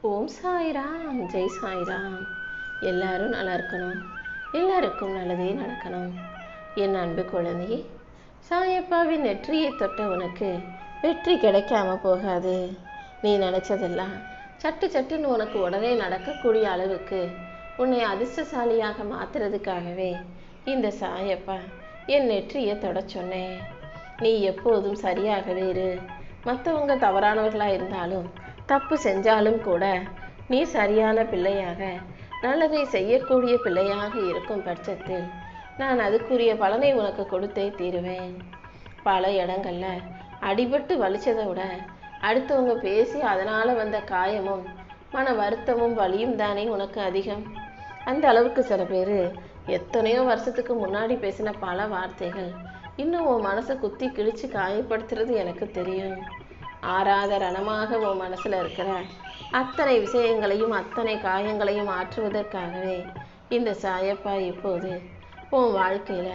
ஓம் சாய்ராம், ஜெய் சாய்ராம். எல்லாரும் நல்லா இருக்கணும், எல்லாருக்கும் நல்லதே நடக்கணும். என் அன்பு குழந்தையே, சாயப்பாவின் நெற்றியை தொட்ட உனக்கு வெற்றி கிடைக்காம போகாது. நீ நினைச்சதெல்லாம் சட்டு சட்டுன்னு உனக்கு உடனே நடக்கக்கூடிய அளவுக்கு உன்னை அதிர்ஷ்டசாலியாக மாத்துறதுக்காகவே இந்த சாயப்பா என் நெற்றியை தொட சொன்னேன். நீ எப்போதும் சரியாகவே இரு. மற்றவங்க தவறானவர்களாக இருந்தாலும் தப்பு செஞ்சாலும் கூட நீ சரியான பிள்ளையாக, நல்லதை செய்யக்கூடிய பிள்ளையாக இருக்கும் பட்சத்தில் நான் அதுக்குரிய பலனை உனக்கு கொடுத்தே தீருவேன். பல இடங்கள்ல அடிபட்டு வலிச்சதை விட அடுத்தவங்க பேசி அதனால வந்த காயமும் மன வருத்தமும் வலியும் தானே உனக்கு அதிகம். அந்த அளவுக்கு சில பேர் எத்தனையோ வருஷத்துக்கு முன்னாடி பேசின பல வார்த்தைகள் இன்னும் உன் மனசை குத்தி கிழிச்சு காயப்படுத்துறது எனக்கு தெரியும். ஆறாத ரணமாக உன் மனசுல இருக்கிற அத்தனை விஷயங்களையும் அத்தனை காயங்களையும் ஆற்றுவதற்காகவே இந்த சாயப்பா இப்போது உன் வாழ்க்கையில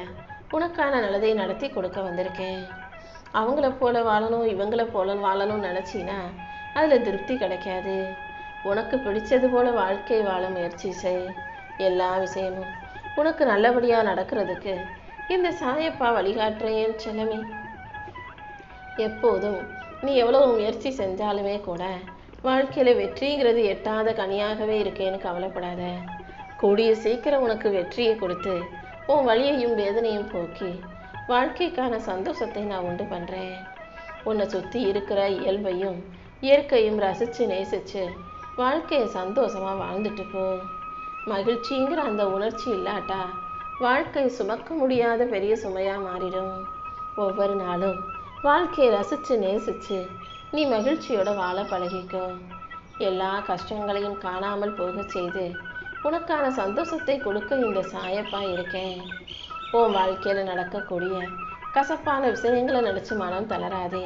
உனக்கான நல்லதை நடத்தி கொடுக்க வந்திருக்கேன். அவங்கள போல வாழணும், இவங்கள போல வாழணும்னு நினைச்சினா அதுல திருப்தி கிடைக்காது. உனக்கு பிடிச்சது போல வாழ்க்கை வாழ முயற்சி செய். எல்லா விஷயமும் உனக்கு நல்லபடியா நடக்கிறதுக்கு இந்த சாயப்பா வழிகாட்டுறேன் செல்லமே. எப்போதும் நீ எவ்வளவு முயற்சி செஞ்சாலுமே கூட வாழ்க்கையில வெற்றிங்கிறது எட்டாத கனியாகவே இருக்கேன்னு கவலைப்படாத. கூடிய சீக்கிரம் உனக்கு வெற்றியை கொடுத்து உன் வலியையும் வேதனையும் போக்கி வாழ்க்கைக்கான சந்தோஷத்தை நான் உண்டு பண்றேன். உன்னை சுத்தி இருக்கிற இயல்பையும் இயற்கையும் ரசிச்சு நேசிச்சு வாழ்க்கையை சந்தோஷமா வாழ்ந்துட்டு போ. மகிழ்ச்சிங்கிற அந்த உணர்ச்சி இல்லாட்டா வாழ்க்கை சுமக்க முடியாத பெரிய சுமையா மாறிடும். ஒவ்வொரு நாளும் வாழ்க்கையை ரசிச்சு நேசிச்சு நீ மகிழ்ச்சியோட வாழ பழகிக்கோ. எல்லா கஷ்டங்களையும் காணாமல் போக செய்து உனக்கான சந்தோஷத்தை கொடுக்க இந்த சாயப்பா இருக்கேன். உன் வாழ்க்கையில நடக்கக்கூடிய கசப்பான விஷயங்களை நினைச்சு மனம் தளராதே.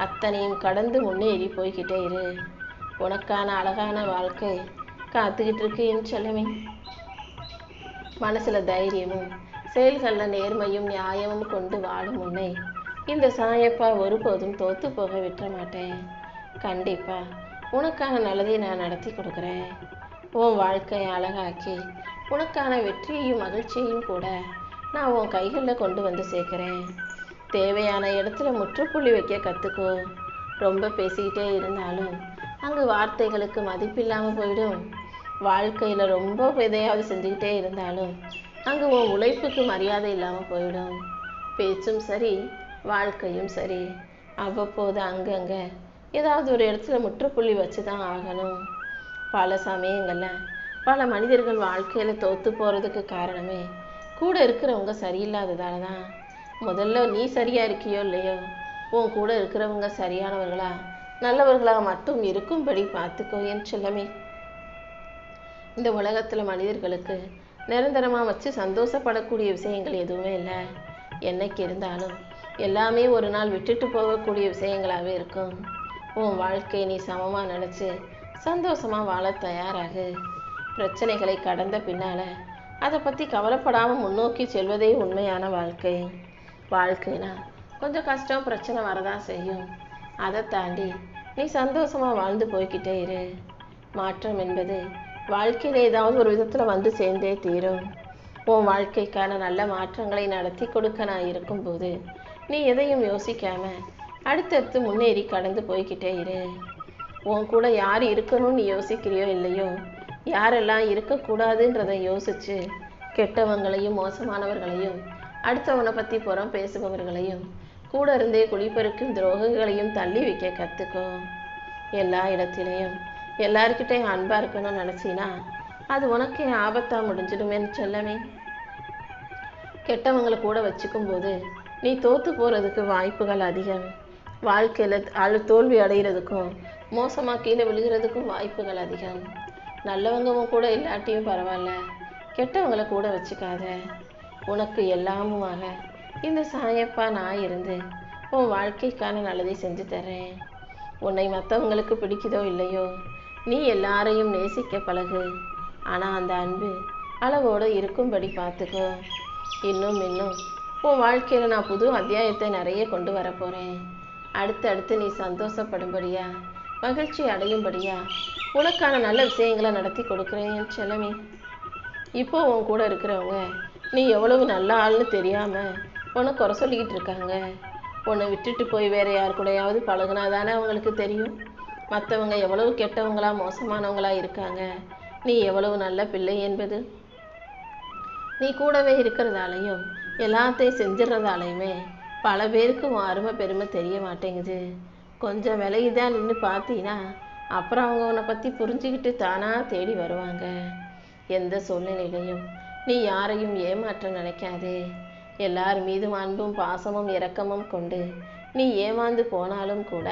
அத்தனையும் கடந்து முன்னேறி போய்கிட்டே இரு. உனக்கான அழகான வாழ்க்கை காத்துக்கிட்டு இருக்கு என் செல்லமே. மனசுல தைரியமும் செயல்கள்ல நேர்மையும் நியாயமும் கொண்டு வாழும் உன்னை இந்த சாயப்பா ஒருபோதும் தோத்து போக விட்டுற மாட்டேன். கண்டிப்பா உனக்கான நல்லதை நான் நடத்தி கொடுக்குறேன். உன் வாழ்க்கையை அழகாக்கி உனக்கான வெற்றியையும் மகிழ்ச்சியையும் கூட நான் உன் கைகளில் கொண்டு வந்து சேர்க்கிறேன். தேவையான இடத்துல முற்றுப்புள்ளி வைக்க கற்றுக்கோ. ரொம்ப பேசிக்கிட்டே இருந்தாலும் அங்கு வார்த்தைகளுக்கு மதிப்பில்லாமல் போயிடும். வாழ்க்கையில் ரொம்ப எதையாவது செஞ்சுக்கிட்டே இருந்தாலும் அங்கு உன் உழைப்புக்கு மரியாதை இல்லாமல் போயிடும். பேச்சும் சரி, வாழ்க்கையும் சரி, அவ்வப்போது அங்கங்கே ஏதாவது ஒரு இடத்துல முற்றுப்புள்ளி வச்சு தான் ஆகணும். பல சமயங்களில் பல மனிதர்கள் வாழ்க்கையில் தோற்று போகிறதுக்கு காரணமே கூட இருக்கிறவங்க சரியில்லாததால தான். முதல்ல நீ சரியா இருக்கியோ இல்லையோ, உன் கூட இருக்கிறவங்க சரியானவர்களா நல்லவர்களா மட்டும் இருக்கும்படி பார்த்துக்கோ என் செல்லமே. இந்த உலகத்தில் மனிதர்களுக்கு நிரந்தரமாக வச்சு சந்தோஷப்படக்கூடிய விஷயங்கள் எதுவுமே இல்லை. என்னைக்கு இருந்தாலும் எல்லாமே ஒரு நாள் விட்டுட்டு போகக்கூடிய விஷயங்களாகவே இருக்கும். உன் வாழ்க்கையை நீ சமமாக நினச்சி சந்தோஷமாக வாழ தயாராகு. பிரச்சனைகளை கடந்த பின்னால் அதை பற்றி கவலைப்படாமல் முன்னோக்கி செல்வதே உண்மையான வாழ்க்கை. வாழ்க்கைனா கொஞ்சம் கஷ்டம் பிரச்சனை வரதான் செய்யும். அதை தாண்டி நீ சந்தோஷமாக வாழ்ந்து போய்கிட்டே இரு. மாற்றம் என்பது வாழ்க்கையில் ஏதாவது ஒரு விதத்தில் வந்து சேர்ந்தே தீரும். உன் வாழ்க்கைக்கான நல்ல மாற்றங்களை நடத்தி கொடுக்க நான் இருக்கும்போது நீ எதையும் யோசிக்காம அடுத்தடுத்து முன்னேறி கடந்து போய்கிட்டே இரு. உன் கூட யார் இருக்கணும்னு நீ யோசிக்கிறியோ இல்லையோ, யாரெல்லாம் இருக்கக்கூடாதுன்றதை யோசிச்சு கெட்டவங்களையும் மோசமானவர்களையும் அடுத்தவனை பற்றி புறம் பேசுபவர்களையும் கூட இருந்தே குடிப்பெருக்கும் துரோகங்களையும் தள்ளி வைக்க கற்றுக்கோ. எல்லா இடத்திலையும் எல்லாருக்கிட்டையும் அன்பாக இருக்கணும்னு நினச்சினா அது உனக்கே ஆபத்தாக முடிஞ்சிடுமேன்னு செல்லமே. கெட்டவங்களை கூட வச்சுக்கும் போது நீ தோற்று போகிறதுக்கு வாய்ப்புகள் அதிகம். வாழ்க்கையில் தோல்வி அடைகிறதுக்கும் மோசமாக கீழே விழுகிறதுக்கும் வாய்ப்புகள் அதிகம். நல்லவங்க கூட இல்லாட்டியும் பரவாயில்ல, கெட்டவங்களை கூட வச்சுக்காத. உனக்கு எல்லாமுமாக இந்த சாயப்பா நான் இருந்து உன் வாழ்க்கைக்கான நல்லதை செஞ்சு தர்றேன். உன்னை மற்றவங்களுக்கு பிடிக்குதோ இல்லையோ, நீ எல்லாரையும் நேசிக்க பழகு. ஆனால் அந்த அன்பு அளவோடு இருக்கும்படி பார்த்துக்கோ. இன்னும் உன் வாழ்க்கையில் நான் புது அத்தியாயத்தை நிறைய கொண்டு வரப்போகிறேன். அடுத்தடுத்து நீ சந்தோஷப்படும்படியா மகிழ்ச்சி அடையும்படியா உனக்கான நல்ல விஷயங்களை நடத்தி கொடுக்குறேன் என் செல்லமே. இப்போ உன் கூட இருக்கிறவங்க நீ எவ்வளவு நல்ல ஆள்னு தெரியாமல் உன்னை குறை சொல்லிக்கிட்டு இருக்காங்க. உன்னை விட்டுட்டு போய் வேற யார் கூடயாவது பழகுனா தானே அவங்களுக்கு தெரியும் மற்றவங்க எவ்வளவு கெட்டவங்களா மோசமானவங்களா இருக்காங்க, நீ எவ்வளவு நல்ல பிள்ளை என்பது. நீ கூடவே இருக்கிறதாலையும் எல்லாத்தையும் செஞ்சிடறதாலையுமே பல பேருக்கு உன் அருமை பெருமை தெரிய மாட்டேங்குது. கொஞ்சம் விலையுதான் நின்று பார்த்தீங்கன்னா அப்புறம் அவங்க உன்னை பற்றி புரிஞ்சுக்கிட்டு தானாக தேடி வருவாங்க. எந்த சூழ்நிலையிலையும் நீ யாரையும் ஏமாற்ற நினைக்காதே. எல்லார் மீதும் அன்பும் பாசமும் இரக்கமும் கொண்டு நீ ஏமாந்து போனாலும் கூட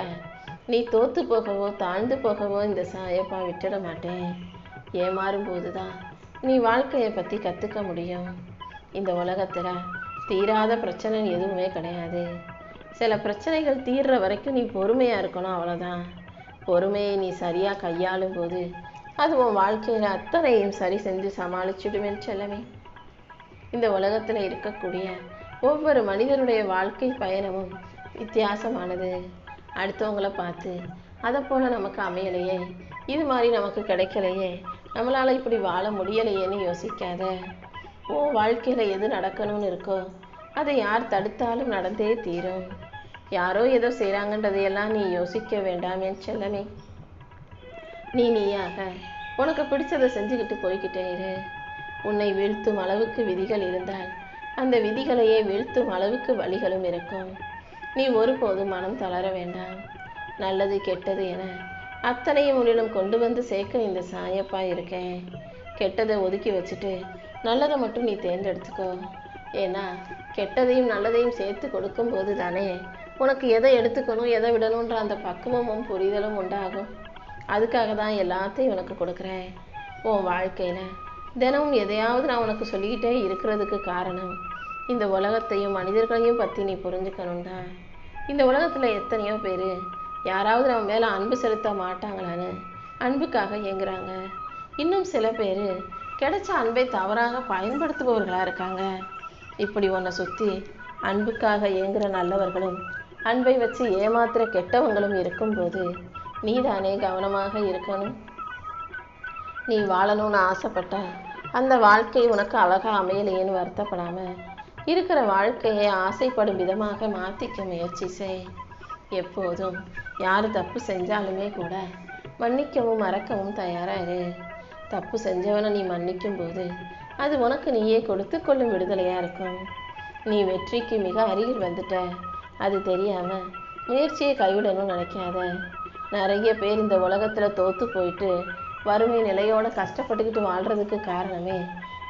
நீ தோத்து போகவோ தாழ்ந்து போகவோ இந்த சாயப்பா விட்டுட மாட்டேன். ஏமாறும் போதுதான் நீ வாழ்க்கையை பற்றி கற்றுக்க முடியும். இந்த உலகத்தில் தீராத பிரச்சனை எதுவுமே கிடையாது. சில பிரச்சனைகள் தீர்ற வரைக்கும் நீ பொறுமையாக இருக்கணும், அவ்வளோதான். பொறுமையை நீ சரியாக கையாளும் போது அது உன் வாழ்க்கையில் அத்தனையும் சரி செஞ்சு சமாளிச்சுடுவேன் செல்லமே. இந்த உலகத்தில் இருக்கக்கூடிய ஒவ்வொரு மனிதனுடைய வாழ்க்கை பயணமும் வித்தியாசமானது. அடுத்தவங்கள பார்த்து அதை போல் நமக்கு அமையலையே, இது மாதிரி நமக்கு கிடைக்கலையே, நம்மளால் இப்படி வாழ முடியலையேன்னு யோசிக்காத. உன் வாழ்க்கையில் எது நடக்கணும்னு இருக்கோ அதை யார் தடுத்தாலும் நடந்தே தீரும். யாரோ ஏதோ செய்கிறாங்கன்றதையெல்லாம் நீ யோசிக்க வேண்டாம் என் செல்லமே. நீயாக உனக்கு பிடிச்சதை செஞ்சுக்கிட்டு போய்கிட்டே இரு. உன்னை வீழ்த்தும் அளவுக்கு விதிகள் இருந்தால் அந்த விதிகளையே வீழ்த்தும் அளவுக்கு வழிகளும் இருக்கும். நீ ஒருபோதும் மனம் தளர வேண்டாம். நல்லது கெட்டது என அத்தனையும் உன்னிடம் கொண்டு வந்து சேர்க்க இந்த சாயப்பா இருக்கேன். கெட்டதை ஒதுக்கி வச்சுட்டு நல்லதை மட்டும் நீ தேர்ந்தெடுத்துக்கோ. ஏன்னா கெட்டதையும் நல்லதையும் சேர்த்து கொடுக்கும்போது தானே உனக்கு எதை எடுத்துக்கணும் எதை விடணுன்ற அந்த பக்குவமும் புரிதலும் உண்டாகும். அதுக்காக தான் எல்லாத்தையும் உனக்கு கொடுக்குறேன். உன் வாழ்க்கையில் தினமும் எதையாவது நான் உனக்கு சொல்லிக்கிட்டே இருக்கிறதுக்கு காரணம் இந்த உலகத்தையும் மனிதர்களையும் பற்றி நீ புரிஞ்சுக்கணும் தான். இந்த உலகத்தில் எத்தனையோ பேர் யாராவது நம்ம மேலே அன்பு செலுத்த மாட்டாங்களான்னு அன்புக்காக இயங்குறாங்க. இன்னும் சில பேர் கிடைச்ச அன்பை தவறாக பயன்படுத்துபவர்களாக இருக்காங்க. இப்படி உன்னை சுற்றி அன்புக்காக இயங்குகிற நல்லவர்களும் அன்பை வச்சு ஏமாத்துற கெட்டவங்களும் இருக்கும்போது நீ தானே கவனமாக இருக்கணும். நீ வாழணும்னு ஆசைப்பட்ட அந்த வாழ்க்கை உனக்கு அழகாக அமையலையேன்னு வருத்தப்படாமல் இருக்கிற வாழ்க்கையை ஆசைப்படும் விதமாக மாற்றிக்க முயற்சி செய். எப்போதும் யார் தப்பு செஞ்சாலுமே கூட மன்னிக்கவும் மறக்கவும் தயாராக இரு. தப்பு செஞ்சவனை நீ மன்னிக்கும் போது அது உனக்கு நீயே கொடுத்து கொள்ளும் விடுதலையாக இருக்கும். நீ வெற்றிக்கு மிக அருகில் வந்துட்ட, அது தெரியாமல் முயற்சியை கைவிடணும்னு நினைக்காத. நிறைய பேர் இந்த உலகத்தில் தோற்று போயிட்டு வறுமை நிலையோடு கஷ்டப்பட்டுக்கிட்டு வாழ்கிறதுக்கு காரணமே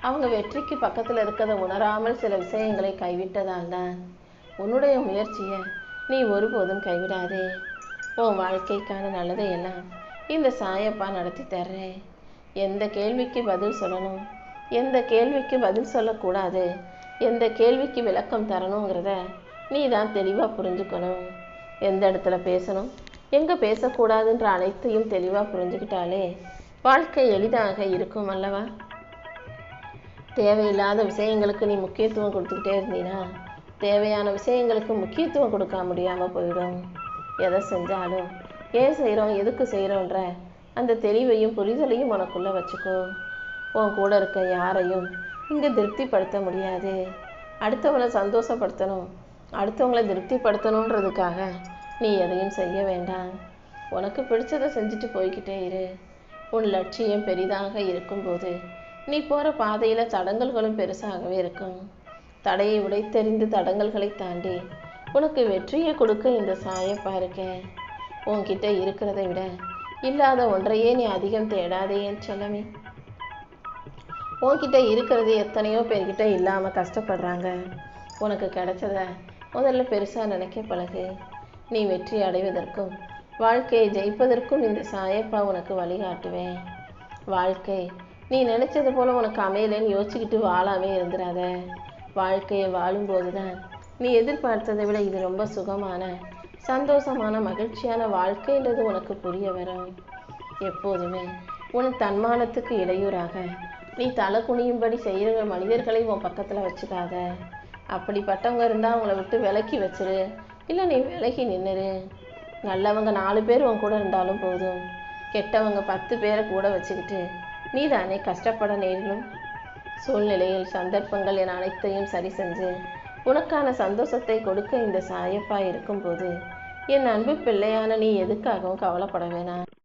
அவங்க வெற்றிக்கு பக்கத்தில் இருக்கிறத உணராமல் சில விஷயங்களை கைவிட்டதால் தான். உன்னுடைய முயற்சியை நீ ஒருபோதும் கைவிடாதே. உன் வாழ்க்கைக்கான நல்லதையெல்லாம் இந்த சாயப்பா நடத்தி தர்றேன். எந்த கேள்விக்கு பதில் சொல்லணும், எந்த கேள்விக்கு பதில் சொல்லக்கூடாது, எந்த கேள்விக்கு விளக்கம் தரணுங்கிறத நீ தான் தெளிவாக புரிஞ்சுக்கணும். எந்த இடத்துல பேசணும் எங்கே பேசக்கூடாதுன்ற அனைத்தையும் தெளிவாக புரிஞ்சுக்கிட்டாலே வாழ்க்கை எளிதாக இருக்கும் அல்லவா. தேவையில்லாத விஷயங்களுக்கு நீ முக்கியத்துவம் கொடுத்துக்கிட்டே இருந்தீன்னா தேவையான விஷயங்களுக்கு முக்கியத்துவம் கொடுக்க முடியாமல் போயிடும். எதை செஞ்சாலும் ஏன் செய்கிறோம் எதுக்கு செய்கிறோன்ற அந்த தெளிவையும் புரிதலையும் உனக்குள்ளே வச்சுக்கோ. உன் கூட இருக்க யாரையும் இங்கே திருப்திப்படுத்த முடியாது. அடுத்தவங்களை சந்தோஷப்படுத்தணும், அடுத்தவங்களை திருப்திப்படுத்தணுன்றதுக்காக நீ எதையும் செய்ய வேண்டாம். உனக்கு பிடிச்சதை செஞ்சுட்டு போய்கிட்டே இரு. உன் லட்சியம் பெரிதாக இருக்கும்போது நீ போகிற பாதையில் தடங்கல்களும் பெருசாகவே இருக்கும். தடையை உடைத்தெறிந்து தடங்கல்களை தாண்டி உனக்கு வெற்றியை கொடுக்க இந்த சாயப்பா இருக்கேன். உன்கிட்ட இருக்கிறதை விட இல்லாத ஒன்றையே நீ அதிகம் தேடாதே என் செல்லமே. உன்கிட்ட இருக்கிறது எத்தனையோ பேர்கிட்ட இல்லாமல் கஷ்டப்படுறாங்க. உனக்கு கிடைச்சத முதல்ல பெருசாக நினைக்க பழகு. நீ வெற்றி அடைவதற்கும் வாழ்க்கையை ஜெயிப்பதற்கும் இந்த சாயப்பா உனக்கு வழிகாட்டுவேன். வாழ்க்கை நீ நினைச்சது போல உனக்கு அமையலைன்னு யோசிச்சுக்கிட்டு வாழாமே இருந்துடாத. வாழ்க்கையை வாழும்போது தான் நீ எதிர்பார்த்ததை விட இது ரொம்ப சுகமான சந்தோஷமான மகிழ்ச்சியான வாழ்க்கைன்றது உனக்கு புரிய வரும். எப்போதுமே உன் தன்மானத்துக்கு இடையூறாக நீ தலை குனியும்படி செய்கிற மனிதர்களை உன் பக்கத்தில் வச்சுக்காத. அப்படிப்பட்டவங்க இருந்தால் அவங்கள விட்டு விலக்கி வச்சிரு, இல்லை நீ விலகி நின்னுரு. நல்லவங்க 4 பேர் உன் கூட இருந்தாலும் போதும். கெட்டவங்க 10 பேரை கூட வச்சுக்கிட்டு நீ தானே கஷ்டப்பட நேரிடும். சூழ்நிலையில் சந்தர்ப்பங்கள் என அனைத்தையும் சரி செஞ்சு உனக்கான சந்தோஷத்தை கொடுக்க இந்த சாயப்பா இருக்கும்போது என் அன்பு பிள்ளையான நீ எதுக்காகவும் கவலைப்பட வேணாம்.